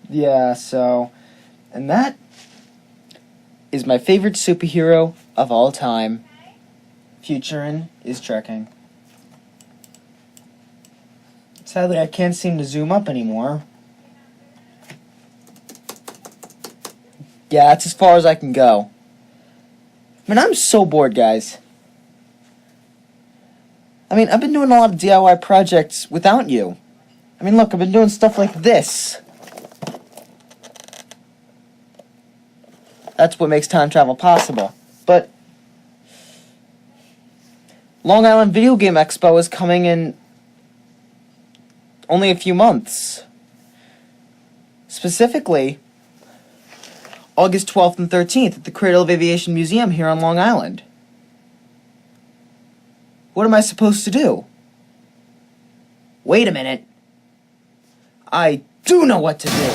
Yeah, so... And that is my favorite superhero of all time. Futurin is trekking. Sadly, I can't seem to zoom up anymore. Yeah, that's as far as I can go. I mean, I'm so bored, guys. I mean, I've been doing a lot of DIY projects without you. I mean, look, I've been doing stuff like this. That's what makes time travel possible. But Long Island Video Game Expo is coming in only a few months. Specifically, August 12th and 13th at the Cradle of Aviation Museum here on Long Island. What am I supposed to do? Wait a minute. I do know what to do.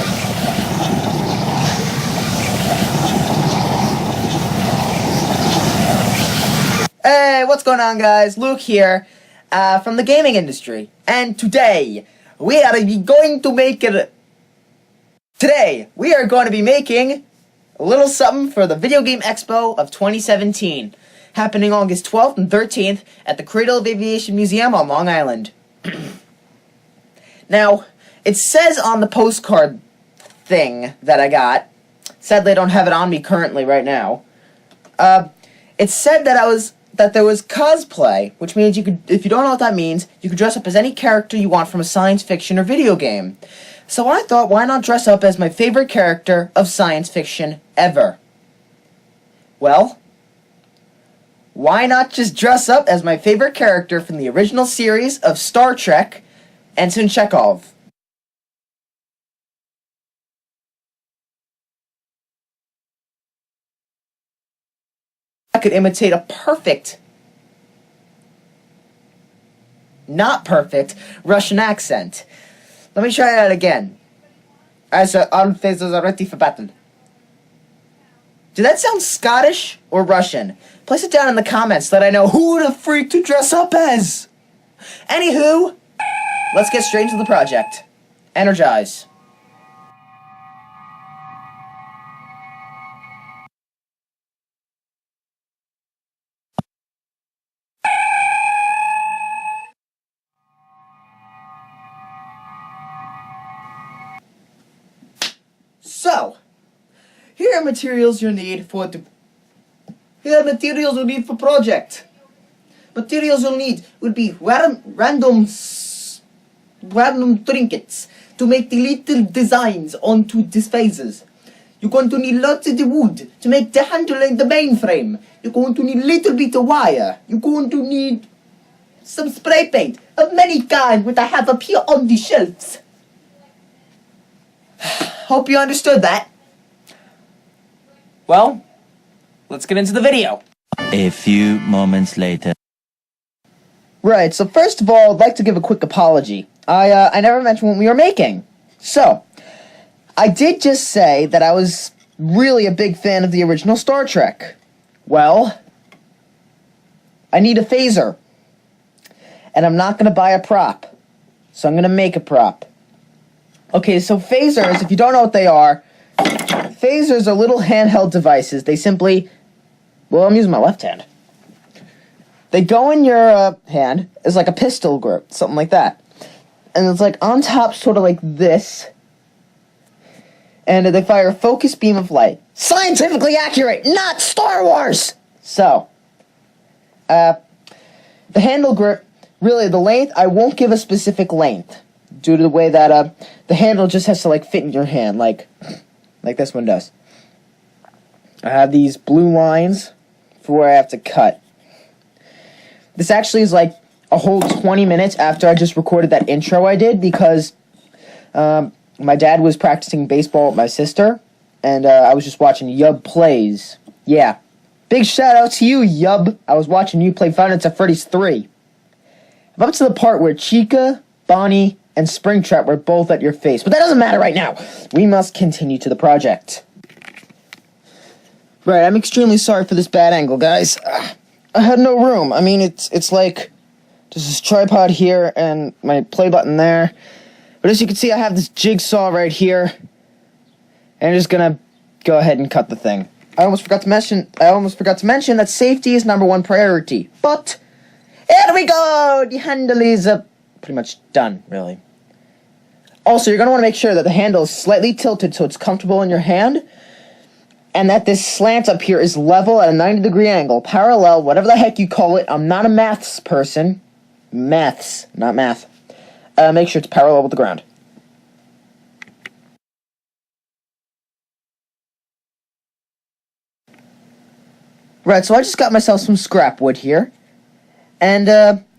Hey, what's going on, guys? Luke here, from the gaming industry. And today, we are going to be making a little something for the Video Game Expo of 2017, happening August 12th and 13th at the Cradle of Aviation Museum on Long Island. Now, it says on the postcard thing that I got, sadly I don't have it on me currently right now, it said that there was cosplay, which means you could, if you don't know what that means, you could dress up as any character you want from a science fiction or video game. So I thought, why not dress up as my favorite character of science fiction ever? Well, why not just dress up as my favorite character from the original series of Star Trek, Ensign Chekhov? I could imitate a perfect, not perfect, Russian accent. Let me try that again. As all phases are ready for battle. Did that sound Scottish or Russian? Place it down in the comments so that I know who the freak to dress up as. Anywho, let's get straight into the project. Energize. So, here are materials you need for project. Materials you'll need would be random trinkets to make the little designs onto these phases. You're going to need lots of the wood to make the handle and the mainframe. You're going to need a little bit of wire. You're going to need some spray paint of many kinds which I have up here on the shelves. Hope you understood that. Well, let's get into the video. A few moments later. Right, so first of all, I'd like to give a quick apology. I never mentioned what we were making. So, I did just say that I was really a big fan of the original Star Trek. Well, I need a phaser. And I'm not going to buy a prop. So I'm going to make a prop. Okay, so phasers, if you don't know what they are, phasers are little handheld devices. They simply, well, I'm using my left hand. They go in your hand as like a pistol grip, something like that. And it's like on top, sort of like this. And they fire a focused beam of light. Scientifically accurate, not Star Wars! So, the handle grip, really the length, I won't give a specific length. Due to the way that the handle just has to like fit in your hand, like this one does. I have these blue lines for where I have to cut. This actually is like a whole 20 minutes after I just recorded that intro I did because my dad was practicing baseball with my sister, and I was just watching Yub plays. Yeah, big shout out to you, Yub. I was watching you play Five Nights at Freddy's 3. I'm up to the part where Chica, Bonnie, and Springtrap were both at your face. But that doesn't matter right now. We must continue to the project. Right, I'm extremely sorry for this bad angle, guys. I had no room. I mean, it's like there's this tripod here and my play button there. But But as you can see, I have this jigsaw right here. And I'm just gonna go ahead and cut the thing. I almost forgot to mention that safety is #1 priority. But here we go! The handle is pretty much done, really. Also, you're gonna want to make sure that the handle is slightly tilted so it's comfortable in your hand. And that this slant up here is level at a 90-degree angle, parallel, whatever the heck you call it. I'm not a maths person. Maths, not math. Make sure it's parallel with the ground. Right, so I just got myself some scrap wood here. And,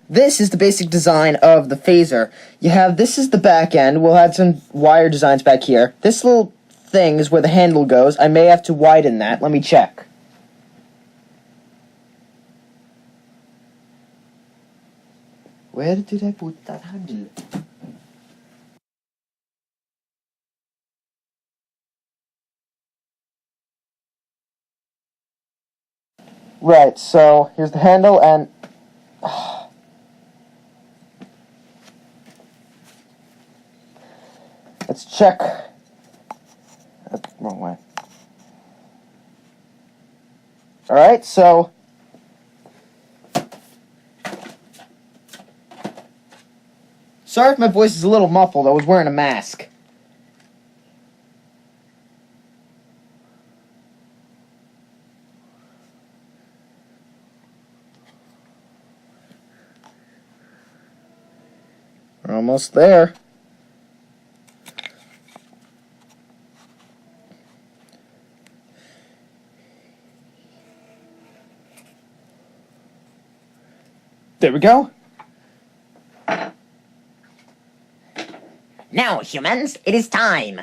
this is the basic design of the phaser. This is the back end. We'll add some wire designs back here. This little thing is where the handle goes. I may have to widen that. Let me check. Where did I put that handle? Right, so here's the handle, and let's check. Wrong way. Alright, so sorry if my voice is a little muffled. I was wearing a mask. We're almost there. There we go. Now, humans, it is time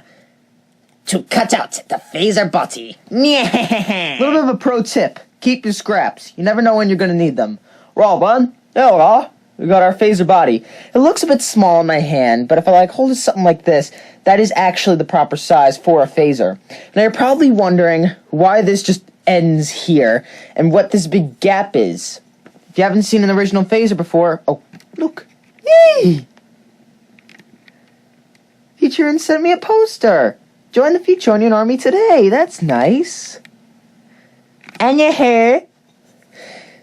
to cut out the phaser body. A little bit of a pro tip. Keep your scraps. You never know when you're going to need them. Roll, bud. There we go. We got our phaser body. It looks a bit small in my hand, but if I hold something like this, that is actually the proper size for a phaser. Now you're probably wondering why this just ends here and what this big gap is. If you haven't seen an original phaser before, oh, look. Yay! Featuring sent me a poster. Join the Featureonian Army today. That's nice. And your hair.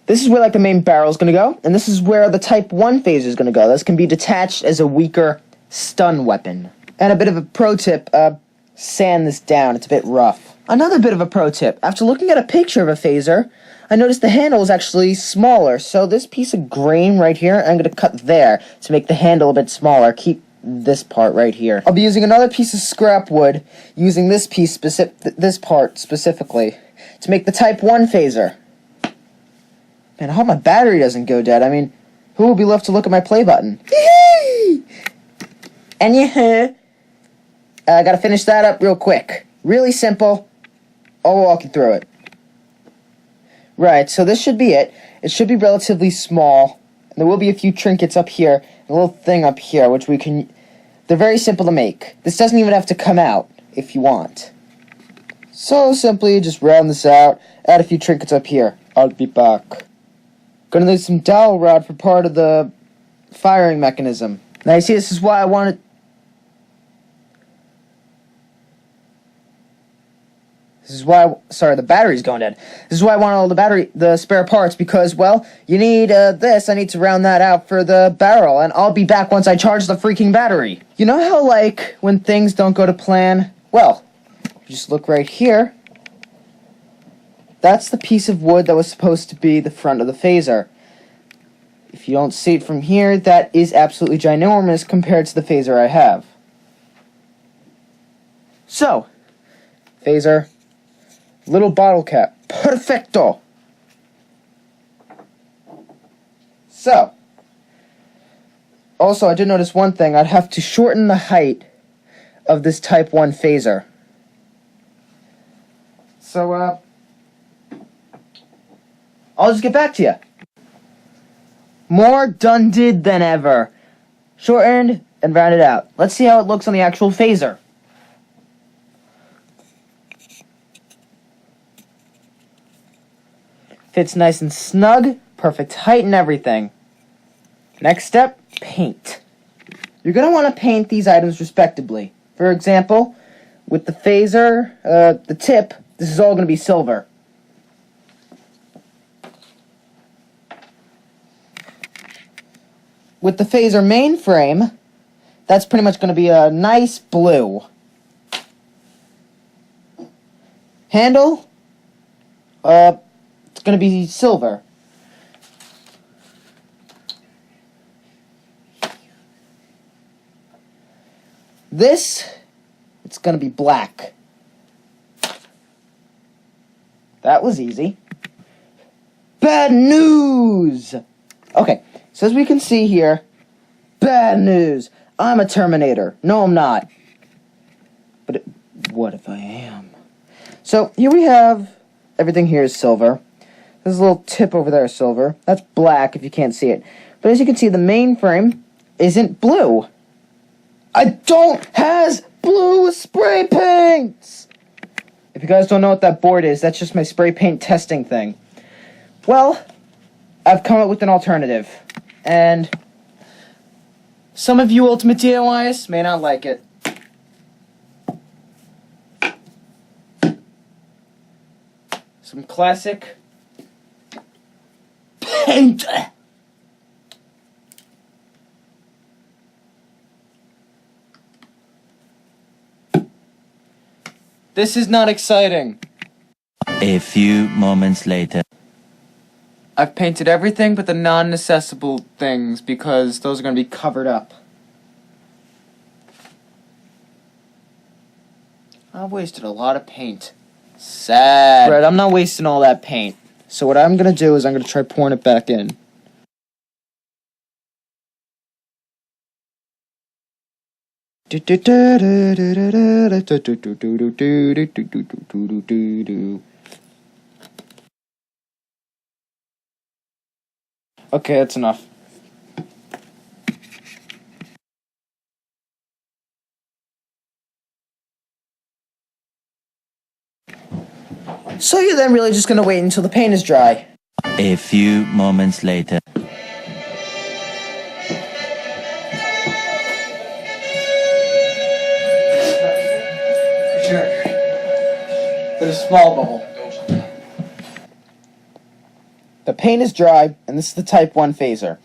This is where the main barrel is going to go, and this is where the Type 1 phaser is going to go. This can be detached as a weaker stun weapon. And a bit of a pro tip, sand this down. It's a bit rough. Another bit of a pro tip. After looking at a picture of a phaser, I noticed the handle is actually smaller. So this piece of grain right here, I'm going to cut there to make the handle a bit smaller. Keep this part right here. I'll be using another piece of scrap wood, using this part specifically, to make the Type 1 phaser. Man, I hope my battery doesn't go dead. I mean, who will be left to look at my play button? And I gotta finish that up real quick. Really simple. I'll walk you through it. Right, so this should be it. It should be relatively small. And there will be a few trinkets up here, and a little thing up here, which we can... They're very simple to make. This doesn't even have to come out, if you want. So simply, just round this out, add a few trinkets up here. I'll be back. Gonna need some dowel rod for part of the firing mechanism. Now you see, this is why I wanted... the battery's going dead. This is why I want all the spare parts, because, well, you need, this. I need to round that out for the barrel, and I'll be back once I charge the freaking battery. You know how, when things don't go to plan? Well, just look right here. That's the piece of wood that was supposed to be the front of the phaser. If you don't see it from here, that is absolutely ginormous compared to the phaser I have. So, phaser, little bottle cap, perfecto! So, also I did notice one thing, I'd have to shorten the height of this Type 1 phaser. So, I'll just get back to you. More done did than ever. Shortened and rounded out. Let's see how it looks on the actual phaser. Fits nice and snug, perfect height and everything. Next step, paint. you're going to want to paint these items respectively. For example, with the phaser, the tip, this is all going to be silver. With the phaser mainframe, that's pretty much going to be a nice blue. Handle, it's going to be silver. This, it's going to be black. That was easy. Bad news! Okay, so as we can see here, bad news. I'm a Terminator. No, I'm not. But what if I am? So here we have, everything here is silver. There's a little tip over there is silver. That's black if you can't see it. But as you can see, the mainframe isn't blue. I don't has blue spray paints! If you guys don't know what that board is, that's just my spray paint testing thing. Well, I've come up with an alternative. And some of you Ultimate DIYers may not like it. Some classic paint. This is not exciting. A few moments later. I've painted everything but the non-necessable things because those are going to be covered up. I've wasted a lot of paint. Sad. Right, I'm not wasting all that paint. So what I'm going to do is I'm going to try pouring it back in. Okay, that's enough. So you're then really just gonna wait until the paint is dry. A few moments later. Sure. But a small bubble. The paint is dry, and this is the Type 1 phaser.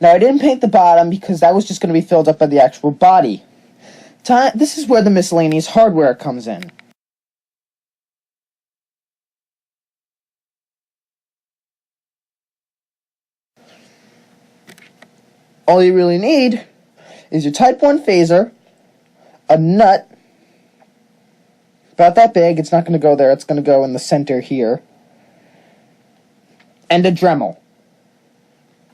Now, I didn't paint the bottom because that was just going to be filled up by the actual body. This is where the miscellaneous hardware comes in. All you really need is your Type 1 phaser, a nut, about that big. It's not going to go there. It's going to go in the center here. And a Dremel.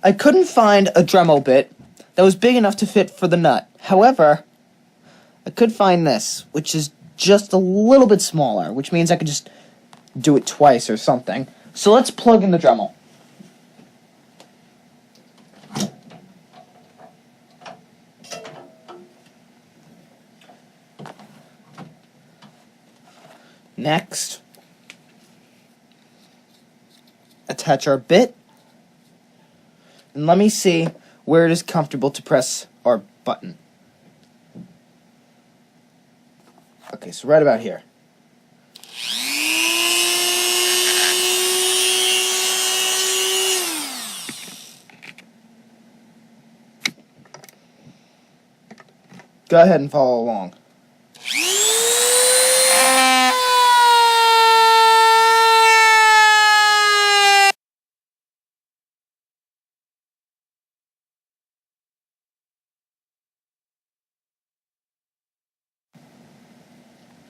I couldn't find a Dremel bit that was big enough to fit for the nut. However, I could find this, which is just a little bit smaller, which means I could just do it twice or something. So let's plug in the Dremel. Next, attach our bit, and let me see where it is comfortable to press our button. Okay, so right about here. Go ahead and follow along.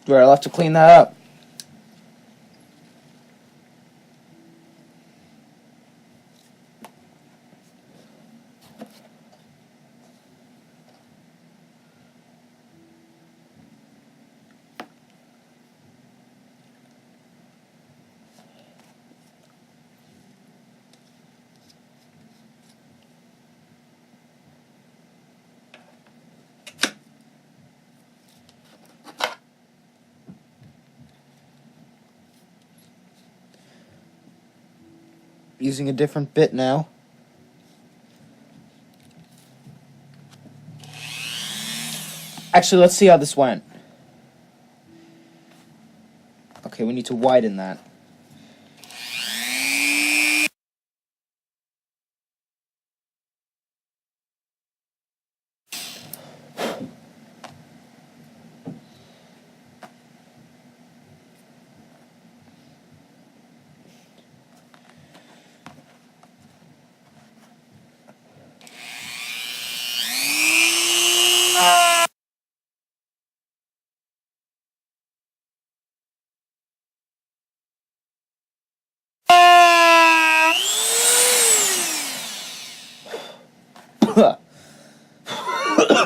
Right, I'll have to clean that up. Using a different bit now. Actually, let's see how this went. Okay, we need to widen that.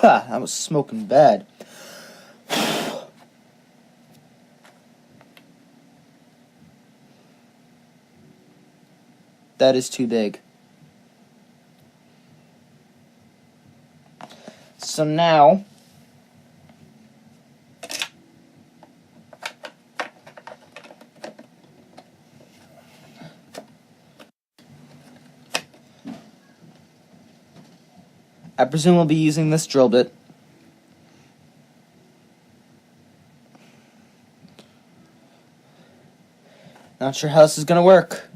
I was smoking bad. That is too big. So now, I presume we'll be using this drill bit. Not sure how this is gonna work.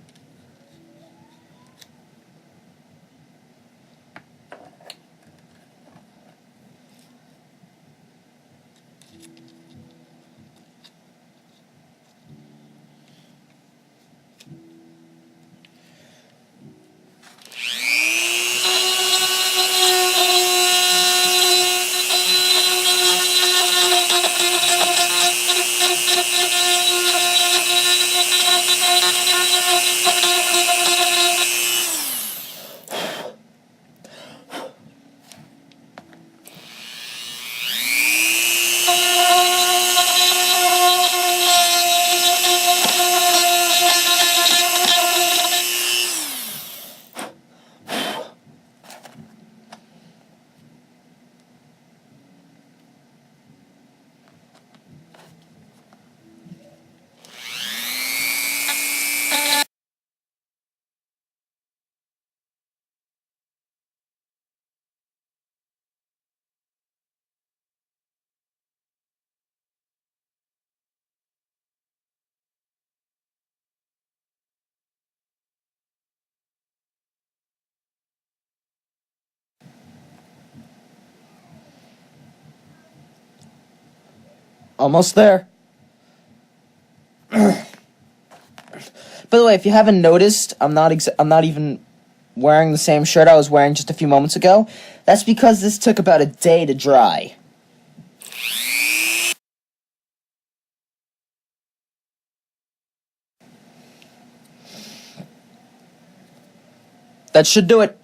Almost there. By the way, if you haven't noticed, I'm not even wearing the same shirt I was wearing just a few moments ago. That's because this took about a day to dry. That should do it.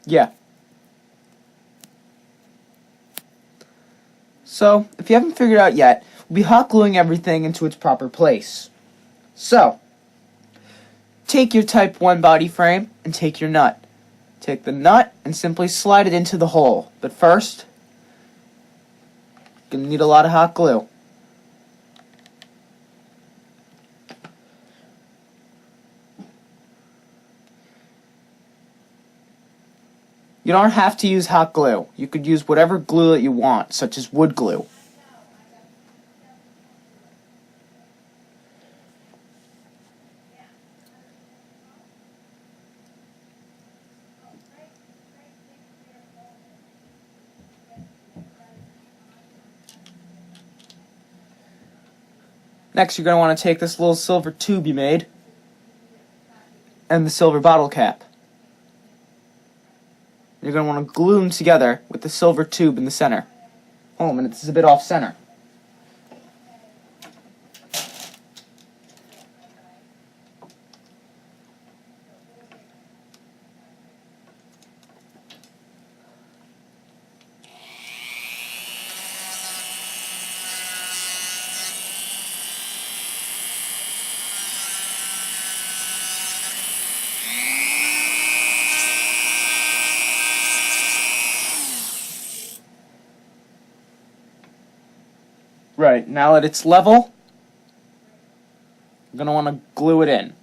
Yeah. So, if you haven't figured out yet, we'll be hot gluing everything into its proper place. So, take your Type 1 body frame and take your nut. Take the nut and simply slide it into the hole. But first, you're going to need a lot of hot glue. You don't have to use hot glue. You could use whatever glue that you want, such as wood glue. Next, you're going to want to take this little silver tube you made and the silver bottle cap. You're going to want to glue them together with the silver tube in the center. Oh, a minute, this is a bit off center. Right, now that it's level, you're going to want to glue it in.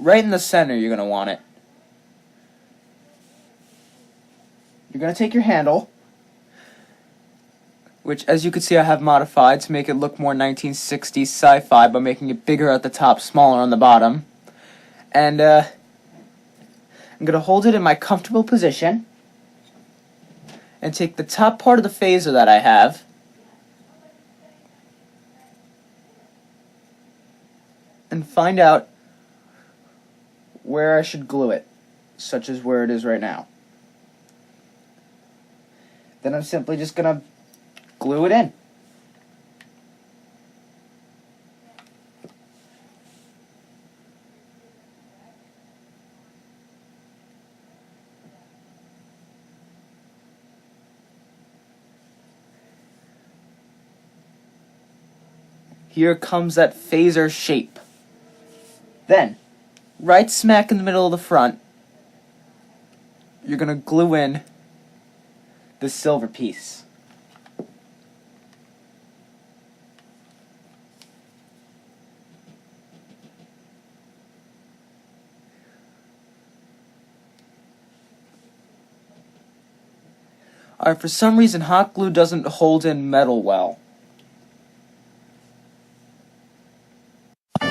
right in the center you're going to want it. You're going to take your handle, which as you can see I have modified to make it look more 1960s sci-fi by making it bigger at the top, smaller on the bottom. And I'm going to hold it in my comfortable position and take the top part of the phaser that I have and find out where I should glue it, such as where it is right now. Then I'm simply just going to glue it in. Here comes that phaser shape. Then, right smack in the middle of the front, you're going to glue in the silver piece. Alright, for some reason hot glue doesn't hold in metal well.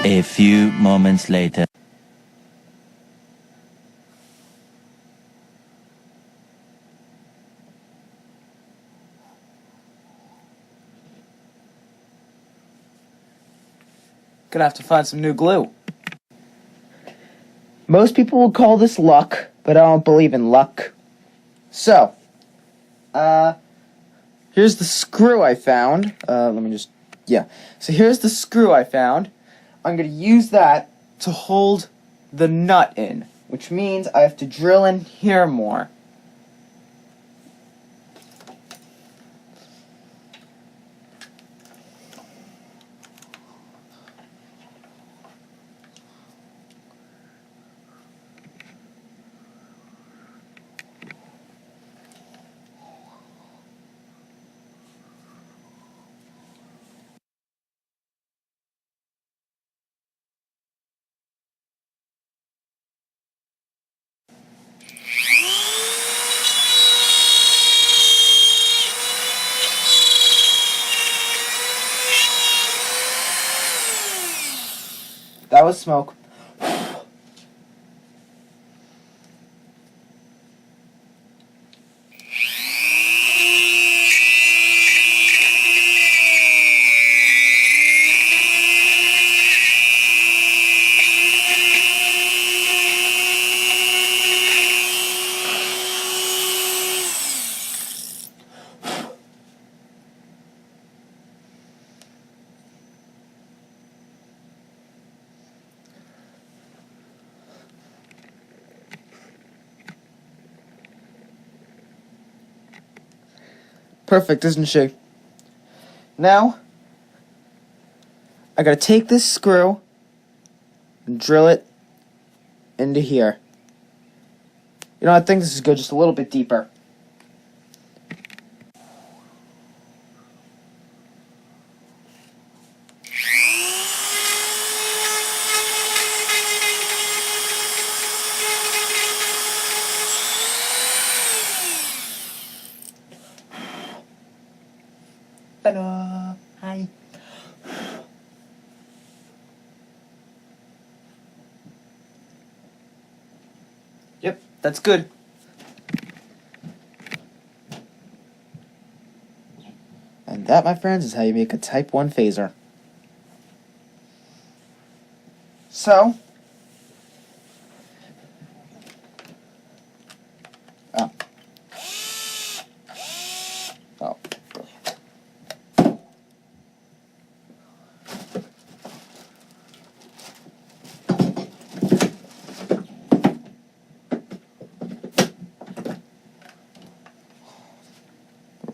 A few moments later. Gonna have to find some new glue. Most people would call this luck, but I don't believe in luck. So, here's the screw I found. So here's the screw I found. I'm going to use that to hold the nut in, which means I have to drill in here more. That was smoke. Perfect, isn't she? Now, I gotta take this screw and drill it into here. You know, I think this is good, just a little bit deeper. Ta-da! Hi. Yep, that's good. And that, my friends, is how you make a Type 1 phaser. So, oh. Oh.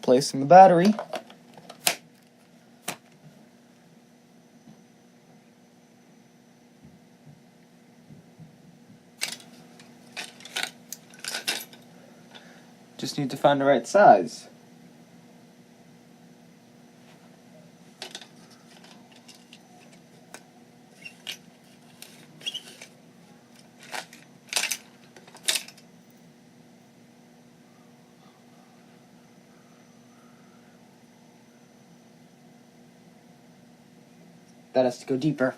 Replacing the battery. Just need to find the right size. That has to go deeper.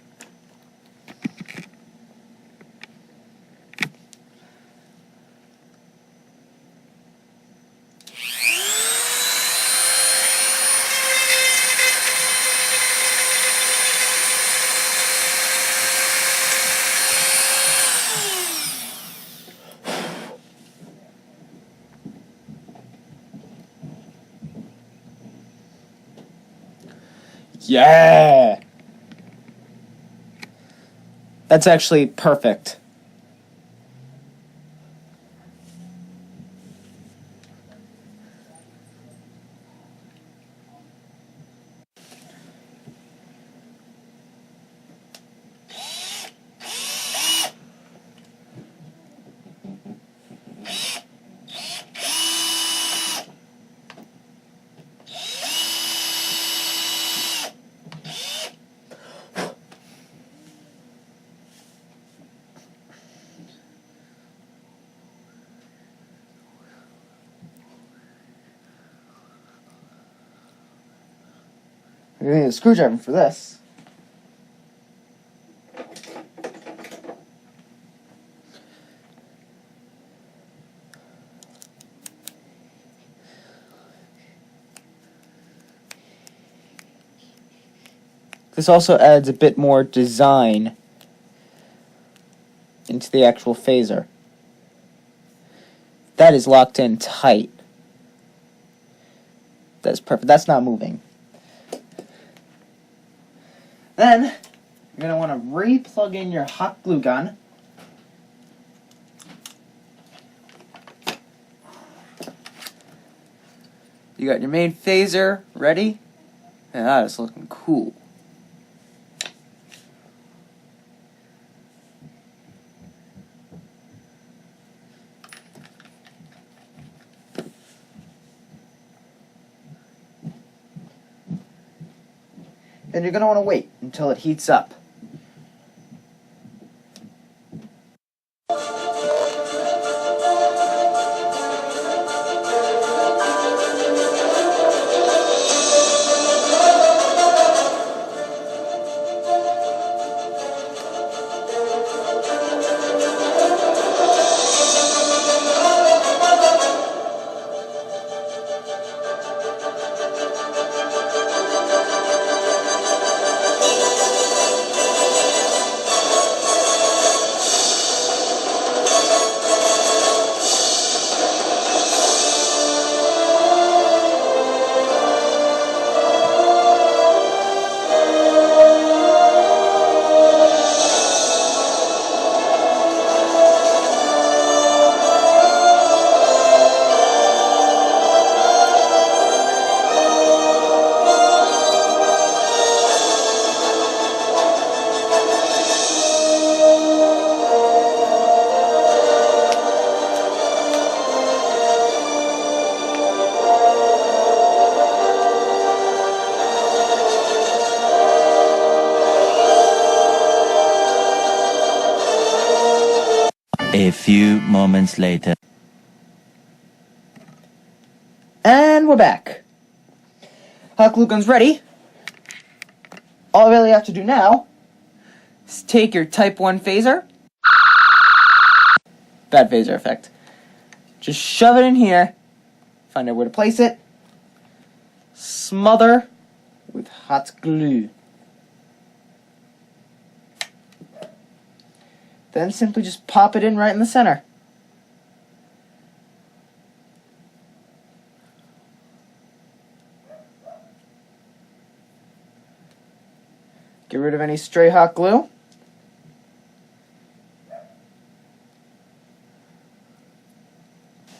Yeah! That's actually perfect. You're gonna need a screwdriver for this. This also adds a bit more design into the actual phaser. That is locked in tight. That's perfect. That's not moving. Then, you're going to want to re-plug in your hot glue gun. You got your main phaser ready. And that is looking cool. Then you're going to want to wait until it heats up. A few moments later. And we're back. Hot glue gun's ready. All I really have to do now is take your Type 1 phaser. Bad phaser effect. Just shove it in here. Find out where to place it. Smother with hot glue. Then simply just pop it in right in the center. Get rid of any stray hot glue.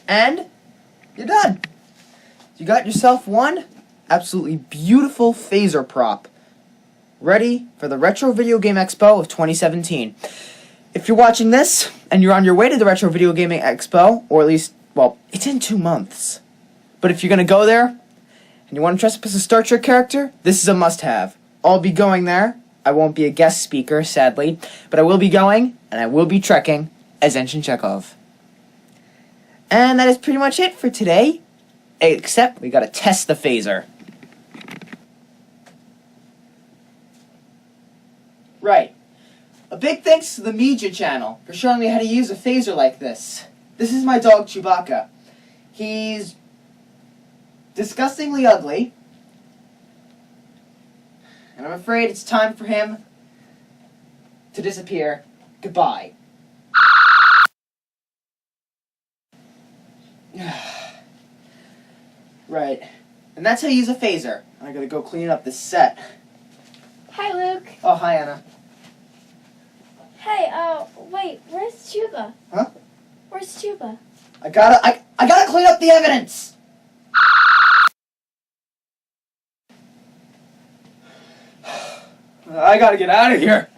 And you're done. You got yourself one absolutely beautiful phaser prop ready for the Retro Video Game Expo of 2017. If you're watching this and you're on your way to the Retro Video Gaming Expo, or at least, well, it's in 2 months. But if you're going to go there and you want to dress up as a Star Trek character, this is a must-have. I'll be going there. I won't be a guest speaker, sadly, but I will be going, and I will be trekking as Ensign Chekhov. And that is pretty much it for today, except we gotta test the phaser. Right. A big thanks to the media channel for showing me how to use a phaser like this. This is my dog Chewbacca. He's disgustingly ugly, and I'm afraid it's time for him to disappear. Goodbye. Right. And that's how you use a phaser. I gotta go clean up this set. Hi, Luke. Oh, hi, Anna. Hey, wait, where's Chuba? Huh? Where's Chuba? I gotta clean up the evidence! I gotta get out of here.